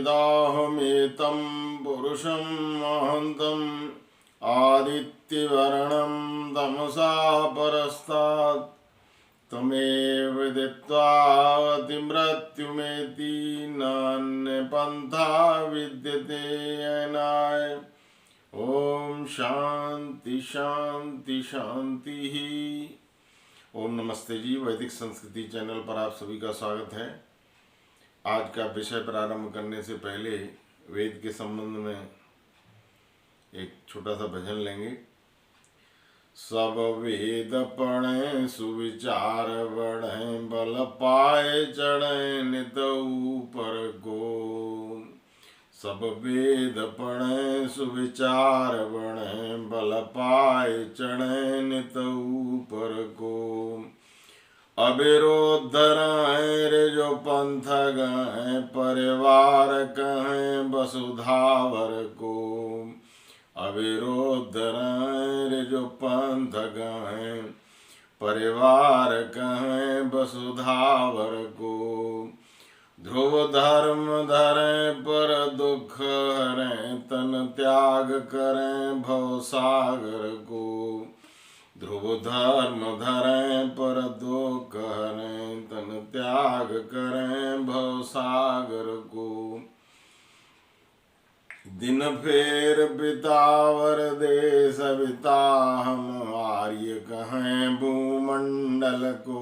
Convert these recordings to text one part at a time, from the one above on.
वेदाहमेतं पुरुषं महन्तम् आदित्यवर्णं तमसा परस्तात् तमेव विदित्वा अतिमृत्युमेति नान्यपन्था विद्यते अयनाय। ओम शांति शांति शांति ही। ओम नमस्ते जी। वैदिक संस्कृति चैनल पर आप सभी का स्वागत है। आज का विषय प्रारंभ करने से पहले वेद के संबंध में एक छोटा सा भजन लेंगे। सब वेद पढ़ें सुविचार बढ़ें, बल पाए चढ़ें नित ऊपर को। सब वेद पढ़ें सुविचार बढ़ें, बल पाए चढ़ें नित ऊपर को। अविरोध रहें रे जो पंथ गहें, परिवार कहें वसुधावर को। अविरोध रहें रे जो पंथ गहें, परिवार कहें वसुधावर को। ध्रुव धर्म धरें पर दुख हरें, तन त्याग करें भव सागर को। ध्रुव धर्म धरें पर दुख हरें, तन त्याग करें भव सागर को। दिन फेर बितावर देश बिता, हम आर्य कहें भूमंडल को।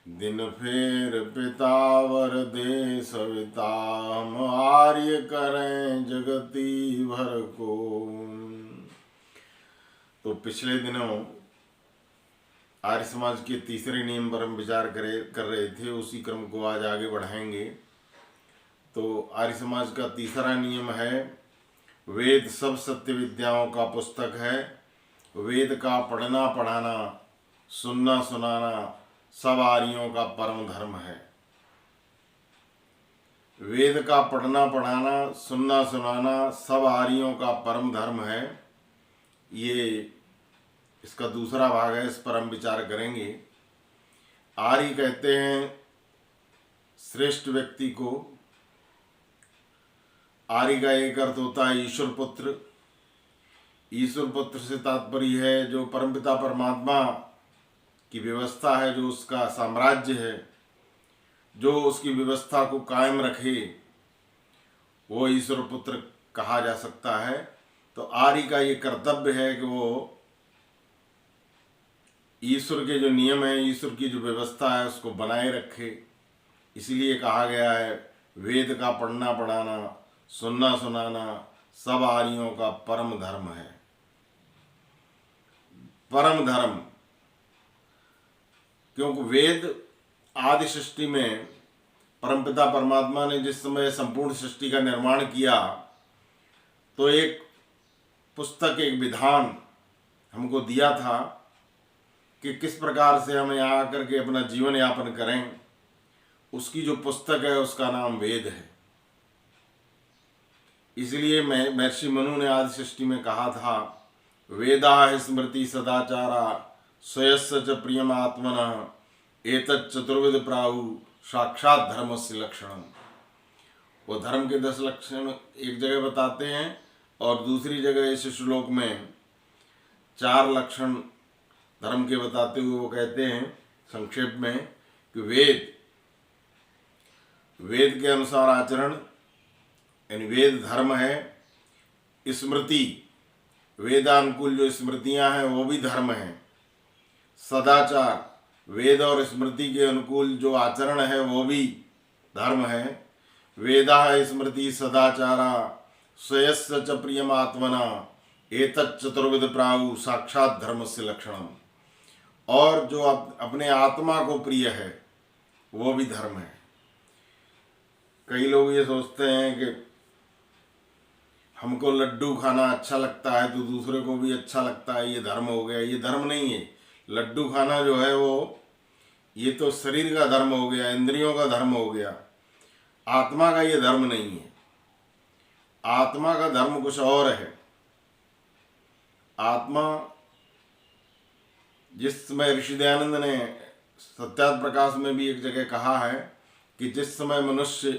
दिन फेर पितावर देश बिता, हम आर्य करें जगती भर को। तो पिछले दिनों आर्य समाज के तीसरे नियम पर हम विचार कर रहे थे, उसी क्रम को आज आगे बढ़ाएंगे। तो आर्य समाज का तीसरा नियम है, वेद सब सत्य विद्याओं का पुस्तक है। वेद का पढ़ना पढ़ाना, सुनना सुनाना सब आर्यों का परम धर्म है। वेद का पढ़ना पढ़ाना, सुनना सुनाना सब आर्यों का परम धर्म है। ये इसका दूसरा भाग है, इस पर हम विचार करेंगे। आर्य कहते हैं श्रेष्ठ व्यक्ति को। आर्य का एक अर्थ होता है ईश्वर पुत्र। ईश्वर पुत्र से तात्पर्य है जो परमपिता परमात्मा की व्यवस्था है, जो उसका साम्राज्य है, जो उसकी व्यवस्था को कायम रखे, वो ईश्वर पुत्र कहा जा सकता है। तो आर्य का ये कर्तव्य है कि वो ईश्वर के जो नियम है, ईश्वर की जो व्यवस्था है, उसको बनाए रखे। इसलिए कहा गया है वेद का पढ़ना पढ़ाना, सुनना सुनाना सब आर्यों का परम धर्म है। परम धर्म क्योंकि वेद आदि सृष्टि में परमपिता परमात्मा ने जिस समय संपूर्ण सृष्टि का निर्माण किया, तो एक पुस्तक, एक विधान हमको दिया था कि किस प्रकार से हम यहाँ आकर के अपना जीवन यापन करें। उसकी जो पुस्तक है उसका नाम वेद है। इसलिए महर्षि मनु ने आदि सृष्टि में कहा था, वेदा स्मृति सदाचारा स्वयस्य च प्रियमात्मनः एतत् चतुर्विध प्राहु साक्षात धर्मस्य लक्षणम। वो धर्म के 10 लक्षण एक जगह बताते हैं और दूसरी जगह इस श्लोक में 4 लक्षण धर्म के बताते हुए वो कहते हैं संक्षेप में कि वेद के अनुसार आचरण यानी वेद धर्म है। स्मृति, वेदानुकूल जो स्मृतियां हैं वो भी धर्म है। सदाचार, वेद और स्मृति के अनुकूल जो आचरण है वो भी धर्म है। वेदा स्मृति सदाचारा स्वयस्य च प्रियमात्मना एतत् चतुर्विध प्राहु साक्षात धर्मस्य लक्षणम। और जो अपने आत्मा को प्रिय है वो भी धर्म है। कई लोग ये सोचते हैं कि हमको लड्डू खाना अच्छा लगता है तो दूसरे को भी अच्छा लगता है, ये धर्म हो गया। ये धर्म नहीं है। लड्डू खाना जो है वो ये तो शरीर का धर्म हो गया, इंद्रियों का धर्म हो गया। आत्मा का ये धर्म नहीं है। आत्मा का धर्म कुछ और है। आत्मा, जिस समय ऋषि दयानंद ने सत्यार्थ प्रकाश में भी एक जगह कहा है कि जिस समय मनुष्य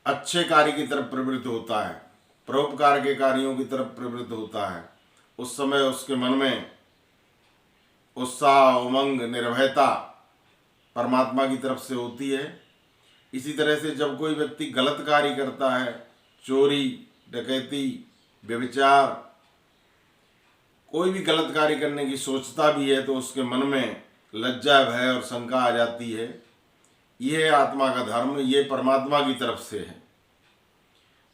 अच्छे कार्य की तरफ प्रवृत्त होता है, परोपकार के कार्यों की तरफ प्रवृत्त होता है, उस समय उसके मन में उत्साह, उमंग, निर्भयता परमात्मा की तरफ से होती है। इसी तरह से जब कोई व्यक्ति गलत कार्य करता है, चोरी, डकैती, व्यभिचार, कोई भी गलत कार्य करने की सोचता भी है, तो उसके मन में लज्जा, भय और शंका आ जाती है। ये है आत्मा का धर्म, ये परमात्मा की तरफ से है।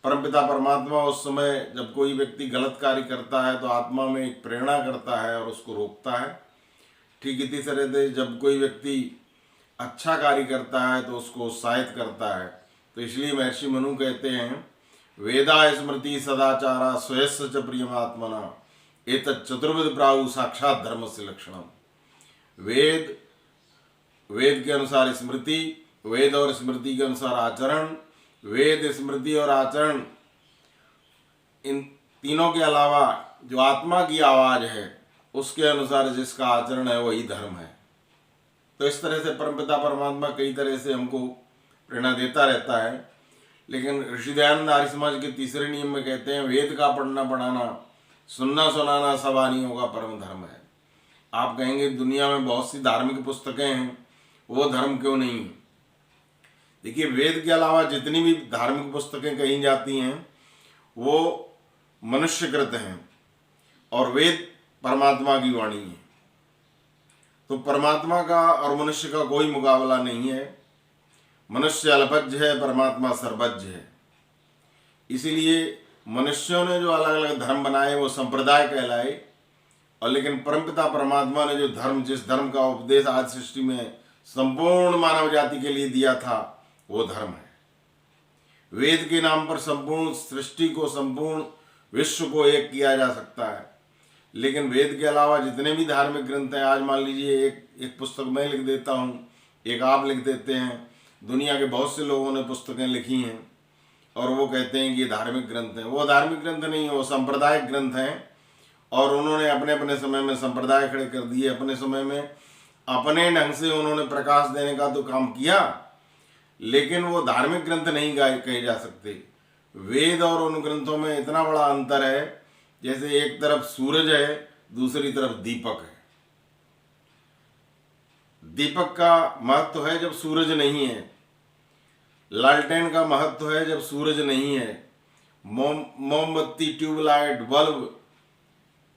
परमपिता परमात्मा उस समय जब कोई व्यक्ति गलत कार्य करता है तो आत्मा में एक प्रेरणा करता है और उसको रोकता है। ठीक इसी तरह से जब कोई व्यक्ति अच्छा कार्य करता है तो उसको उत्साहित करता है। तो इसलिए महर्षि मनु कहते हैं, वेदा स्मृति सदाचारा स्वयस्य च प्रियमात्मना एतत् चतुर्विध प्राहु साक्षात धर्म से लक्षणम। वेद के अनुसार स्मृति, वेद और स्मृति के अनुसार आचरण, वेद, स्मृति और आचरण, इन तीनों के अलावा जो आत्मा की आवाज है उसके अनुसार जिसका आचरण है वही धर्म है। तो इस तरह से परमपिता परमात्मा कई तरह से हमको प्रेरणा देता रहता है। लेकिन ऋषि दयानंद आर्य समाज के तीसरे नियम में कहते हैं, वेद का पढ़ना पढ़ाना, सुनना सुनाना सब आर्यों का परम धर्म है। आप कहेंगे दुनिया में बहुत सी धार्मिक पुस्तकें हैं, वो धर्म क्यों नहीं? देखिए, वेद के अलावा जितनी भी धार्मिक पुस्तकें कही जाती हैं वो मनुष्यकृत हैं और वेद परमात्मा की वाणी है। तो परमात्मा का और मनुष्य का कोई मुकाबला नहीं है। मनुष्य अल्पज्ञ है, परमात्मा सर्वज्ञ है। इसीलिए मनुष्यों ने जो अलग अलग धर्म बनाए वो संप्रदाय कहलाए, और लेकिन परमपिता परमात्मा ने जो धर्म, जिस धर्म का उपदेश आज सृष्टि में संपूर्ण मानव जाति के लिए दिया था वो धर्म है। वेद के नाम पर संपूर्ण सृष्टि को, संपूर्ण विश्व को एक किया जा सकता है। लेकिन वेद के अलावा जितने भी धार्मिक ग्रंथ हैं, आज मान लीजिए एक पुस्तक मैं लिख देता हूँ, एक आप लिख देते हैं, दुनिया के बहुत से लोगों ने पुस्तकें लिखी हैं और वो कहते हैं कि ये धार्मिक ग्रंथ हैं। वो धार्मिक ग्रंथ नहीं है, वो सांप्रदायिक ग्रंथ हैं। और उन्होंने अपने अपने समय में संप्रदाय खड़े कर दिए, अपने समय में अपने ढंग से उन्होंने प्रकाश देने का तो काम किया, लेकिन वो धार्मिक ग्रंथ नहीं कहे जा सकते। वेद और उन ग्रंथों में इतना बड़ा अंतर है, जैसे एक तरफ सूरज है, दूसरी तरफ दीपक है। दीपक का महत्व है जब सूरज नहीं है, लालटेन का महत्व है जब सूरज नहीं है, मोमबत्ती, ट्यूबलाइट, बल्ब।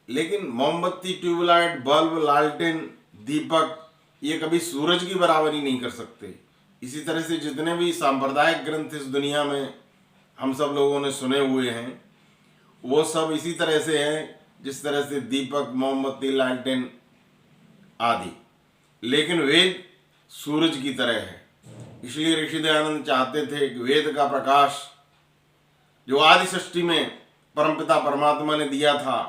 लेकिन मोमबत्ती, ट्यूबलाइट, बल्ब, लालटेन, दीपक ये कभी सूरज की बराबरी नहीं कर सकते। इसी तरह से जितने भी सांप्रदायिक ग्रंथ इस दुनिया में हम सब लोगों ने सुने हुए हैं वो सब इसी तरह से हैं जिस तरह से दीपक, मोमबत्ती, लालटेन आदि। लेकिन वेद सूरज की तरह है। इसलिए ऋषि दयानंद चाहते थे कि वेद का प्रकाश जो आदि सृष्टि में परमपिता परमात्मा ने दिया था,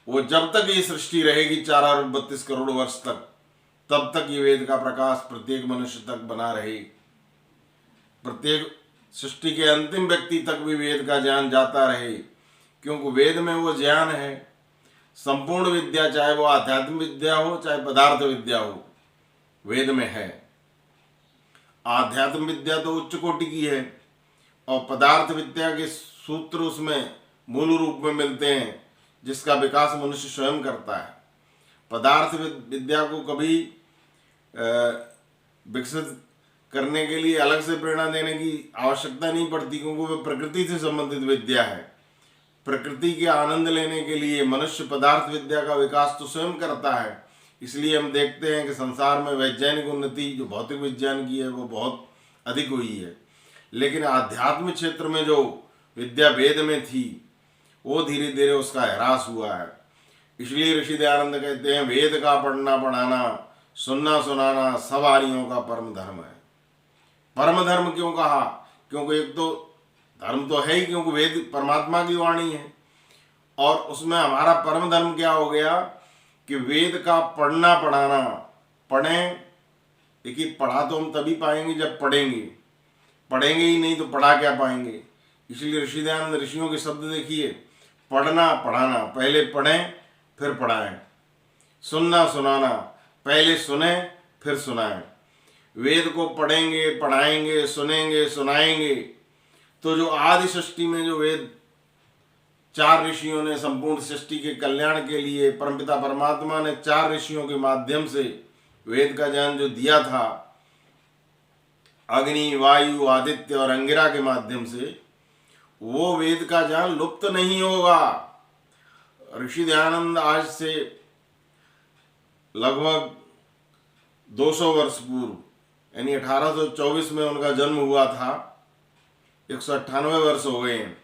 वो जब तक ये सृष्टि रहेगी 4 अरब 32 करोड़ वर्ष तक, तब तक ये वेद का प्रकाश प्रत्येक मनुष्य तक बना रहे। प्रत्येक सृष्टि के अंतिम व्यक्ति तक भी वेद का ज्ञान जाता रहे, क्योंकि वेद में वो ज्ञान है। संपूर्ण विद्या, चाहे वो आध्यात्मिक विद्या हो चाहे पदार्थ विद्या हो, वेद में है। आध्यात्म विद्या तो उच्च कोटि की है और पदार्थ विद्या के सूत्र उसमें मूल रूप में मिलते हैं, जिसका विकास मनुष्य स्वयं करता है। पदार्थ विद्या को कभी विकसित करने के लिए अलग से प्रेरणा देने की आवश्यकता नहीं पड़ती, क्योंकि वह प्रकृति से संबंधित विद्या है। प्रकृति के आनंद लेने के लिए मनुष्य पदार्थ विद्या का विकास तो स्वयं करता है। इसलिए हम देखते हैं कि संसार में वैज्ञानिक उन्नति जो भौतिक विज्ञान की है वो बहुत अधिक हुई है, लेकिन आध्यात्मिक क्षेत्र में जो विद्या वेद में थी वो धीरे धीरे उसका ह्रास हुआ है। इसलिए ऋषि दयानंद कहते हैं, वेद का पढ़ना पढ़ाना, सुनना सुनाना सब आर्यों का परम धर्म है। परम धर्म क्यों कहा? क्योंकि एक तो धर्म तो है ही, क्योंकि वेद परमात्मा की वाणी है, और उसमें हमारा परम धर्म क्या हो गया कि वेद का पढ़ना पढ़ाना। पढ़ें, देखिए पढ़ा तो हम तभी पाएंगे जब पढ़ेंगे, पढ़ेंगे ही नहीं तो पढ़ा क्या पाएंगे। इसलिए ऋषि दयानंद ऋषियों के शब्द देखिए, पढ़ना पढ़ाना, पहले पढ़ें फिर पढ़ाएं। सुनना सुनाना, पहले सुने फिर सुनाएं। वेद को पढ़ेंगे, पढ़ाएंगे, सुनेंगे, सुनाएंगे, तो जो आदि सृष्टि में जो वेद 4 ऋषियों ने संपूर्ण सृष्टि के कल्याण के लिए परमपिता परमात्मा ने 4 ऋषियों के माध्यम से वेद का ज्ञान जो दिया था, अग्नि, वायु, आदित्य और अंगिरा के माध्यम से, वो वेद का ज्ञान लुप्त नहीं होगा। ऋषि दयानंद आज से लगभग 200 वर्ष पूर्व, यानी 1824 में उनका जन्म हुआ था, 198 वर्ष हो गए हैं।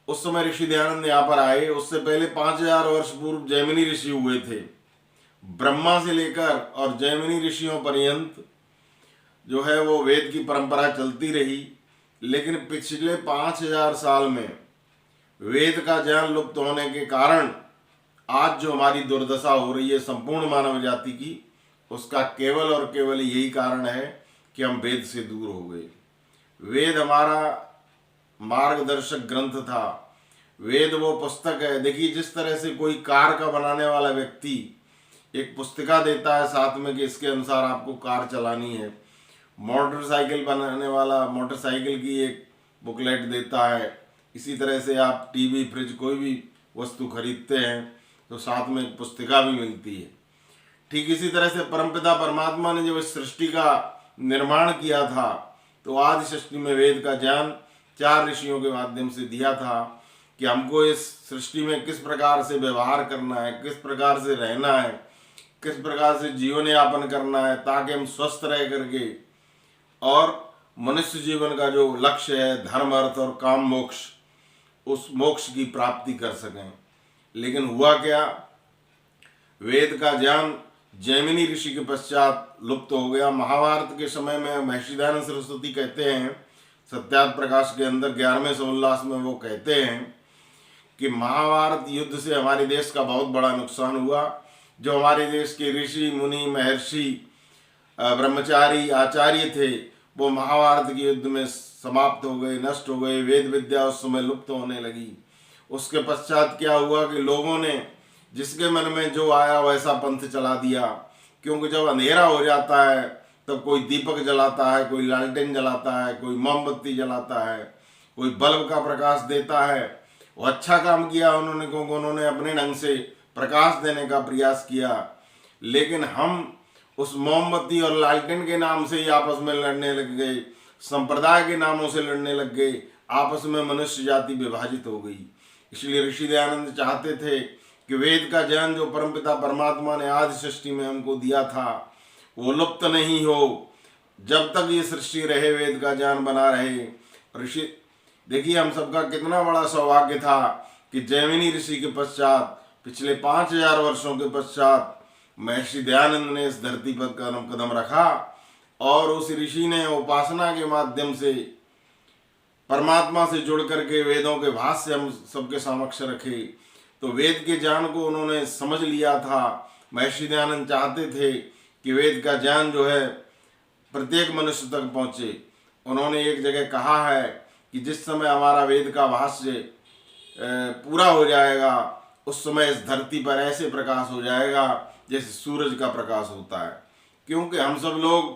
उस समय ऋषि दयानंद यहाँ पर आए। उससे पहले 5000 वर्ष पूर्व जैमिनी ऋषि हुए थे। ब्रह्मा से लेकर और जैमिनी ऋषियों पर्यंत जो है वो वेद की परंपरा चलती रही, लेकिन पिछले 5000 साल में वेद का ज्ञान लुप्त होने के कारण आज जो हमारी दुर्दशा हो रही है संपूर्ण मानव जाति की, उसका केवल और केवल यही कारण है कि हम वेद से दूर हो गए। वेद हमारा मार्गदर्शक ग्रंथ था। वेद वो पुस्तक है। देखिए, जिस तरह से कोई कार का बनाने वाला व्यक्ति एक पुस्तिका देता है साथ में कि इसके अनुसार आपको कार चलानी है, मोटरसाइकिल बनाने वाला मोटरसाइकिल की एक बुकलेट देता है, इसी तरह से आप टीवी, फ्रिज, कोई भी वस्तु खरीदते हैं तो साथ में एक पुस्तिका भी मिलती है। ठीक इसी तरह से परमपिता परमात्मा ने जब इस सृष्टि का निर्माण किया था तो आदि सृष्टि में वेद का ज्ञान 4 ऋषियों के माध्यम से दिया था कि हमको इस सृष्टि में किस प्रकार से व्यवहार करना है, किस प्रकार से रहना है, किस प्रकार से जीवन यापन करना है, ताकि हम स्वस्थ रह करके और मनुष्य जीवन का जो लक्ष्य है धर्म, अर्थ और काम मोक्ष, उस मोक्ष की प्राप्ति कर सकें। लेकिन हुआ क्या, वेद का ज्ञान जैमिनी ऋषि के पश्चात लुप्त हो गया। महाभारत के समय में महर्षि दयानंद सरस्वती कहते हैं, सत्यार्थ प्रकाश के अंदर 11वें समुल्लास में वो कहते हैं कि महाभारत युद्ध से हमारे देश का बहुत बड़ा नुकसान हुआ। जो हमारे देश के ऋषि, मुनि, महर्षि, ब्रह्मचारी, आचार्य थे, वो महाभारत के युद्ध में समाप्त हो गए, नष्ट हो गए। वेद विद्या उस समय लुप्त होने लगी। उसके पश्चात क्या हुआ कि लोगों ने जिसके मन में जो आया वैसा पंथ चला दिया। क्योंकि जब अंधेरा हो जाता है तब कोई दीपक जलाता है, कोई लालटेन जलाता है, कोई मोमबत्ती जलाता है, कोई बल्ब का प्रकाश देता है। वो अच्छा काम किया उन्होंने, क्योंकि उन्होंने अपने ढंग से प्रकाश देने का प्रयास किया। लेकिन हम उस मोमबत्ती और लालटेन के नाम से ही आपस में लड़ने लग गए, संप्रदाय के नामों से लड़ने लग गए, आपस में मनुष्य जाति विभाजित हो गई। इसलिए ऋषि दयानंद चाहते थे कि वेद का ज्ञान जो परमपिता परमात्मा ने आदि सृष्टि में हमको दिया था वो लुप्त नहीं हो। जब तक ये सृष्टि रहे वेद का ज्ञान बना रहे। ऋषि देखिए, हम सबका कितना बड़ा सौभाग्य था कि जैमिनी ऋषि के पश्चात पिछले 5000 वर्षों के पश्चात महर्षि दयानंद ने इस धरती पर कदम रखा और उस ऋषि ने उपासना के माध्यम से परमात्मा से जुड़ करके वेदों के भाष्य हम सबके समक्ष रखे। तो वेद के ज्ञान को उन्होंने समझ लिया था। महर्षि दयानंद चाहते थे कि वेद का ज्ञान जो है प्रत्येक मनुष्य तक पहुँचे। उन्होंने एक जगह कहा है कि जिस समय हमारा वेद का भाष्य पूरा हो जाएगा उस समय इस धरती पर ऐसे प्रकाश हो जाएगा जैसे सूरज का प्रकाश होता है। क्योंकि हम सब लोग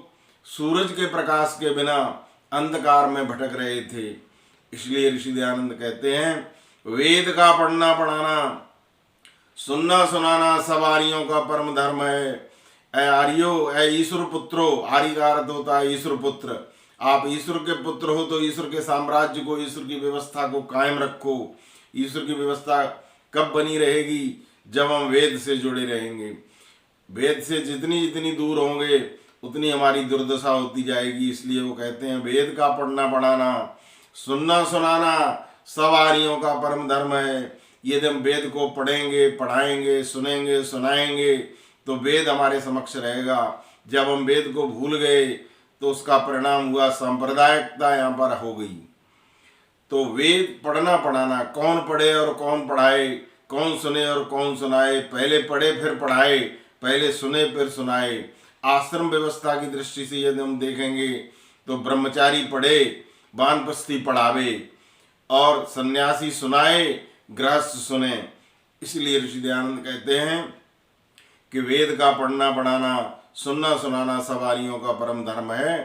सूरज के प्रकाश के बिना अंधकार में भटक रहे थे। इसलिए ऋषि दयानंद कहते हैं, वेद का पढ़ना पढ़ाना, सुनना सुनाना सब आर्यों का परम धर्म है। ऐ आर्यो, ऐ ईश्वर पुत्रो, आर्य का अर्थ होता है ईश्वर पुत्र। आप ईश्वर के पुत्र हो तो ईश्वर के साम्राज्य को, ईश्वर की व्यवस्था को कायम रखो। ईश्वर की व्यवस्था कब बनी रहेगी? जब हम वेद से जुड़े रहेंगे। वेद से जितनी जितनी दूर होंगे उतनी हमारी दुर्दशा होती जाएगी। इसलिए वो कहते हैं, वेद का पढ़ना पढ़ाना, सुनना सुनाना सब आर्यों का परम धर्म है। यदि हम वेद को पढ़ेंगे, पढ़ाएंगे, सुनेंगे, सुनाएंगे तो वेद हमारे समक्ष रहेगा। जब हम वेद को भूल गए तो उसका परिणाम हुआ सांप्रदायिकता यहाँ पर हो गई। तो वेद पढ़ना पढ़ाना, कौन पढ़े और कौन पढ़ाए, कौन सुने और कौन सुनाए। पहले पढ़े फिर पढ़ाए, पहले सुने फिर सुनाए। आश्रम व्यवस्था की दृष्टि से यदि हम देखेंगे तो ब्रह्मचारी पढ़े, वानप्रस्थी पढ़ावे और सन्यासी सुनाए, गृहस्थ सुने। इसलिए ऋषि दयानंद कहते हैं कि वेद का पढ़ना पढ़ाना, सुनना सुनाना सवारियों का परम धर्म है।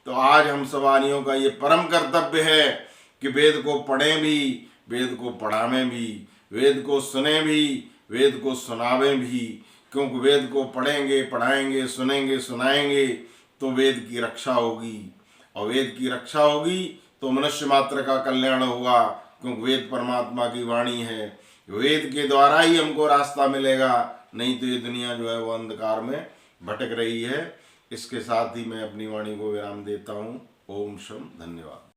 तो आज हम सवारियों का ये परम कर्तव्य है कि वेद को पढ़ें भी, वेद को पढ़ावें भी, वेद को सुने भी, वेद को सुनावें भी। क्योंकि वेद को पढ़ेंगे, पढ़ाएंगे, सुनेंगे, सुनाएंगे तो वेद की रक्षा होगी, और वेद की रक्षा होगी तो मनुष्य मात्र का कल्याण होगा। क्योंकि वेद परमात्मा की वाणी है, वेद के द्वारा ही हमको रास्ता मिलेगा, नहीं तो ये दुनिया जो है वो अंधकार में भटक रही है। इसके साथ ही मैं अपनी वाणी को विराम देता हूँ। ओम शम, धन्यवाद।